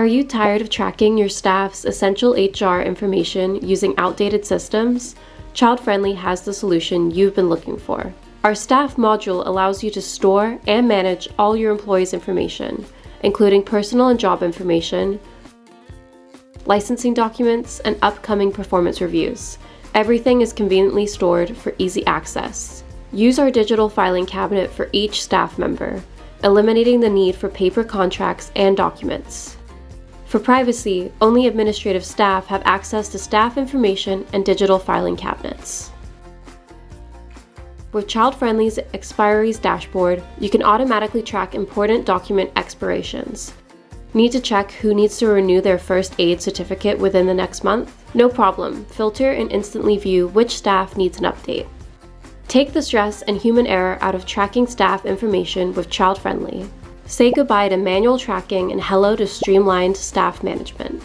Are you tired of tracking your staff's essential HR information using outdated systems? ChildFriendly has the solution you've been looking for. Our staff module allows you to store and manage all your employees' information, including personal and job information, licensing documents, and upcoming performance reviews. Everything is conveniently stored for easy access. Use our digital filing cabinet for each staff member, eliminating the need for paper contracts and documents. For privacy, only administrative staff have access to staff information and digital filing cabinets. With ChildFriendly's Expiries dashboard, you can automatically track important document expirations. Need to check who needs to renew their first aid certificate within the next month? No problem. Filter and instantly view which staff needs an update. Take the stress and human error out of tracking staff information with ChildFriendly. Say goodbye to manual tracking and hello to streamlined staff management.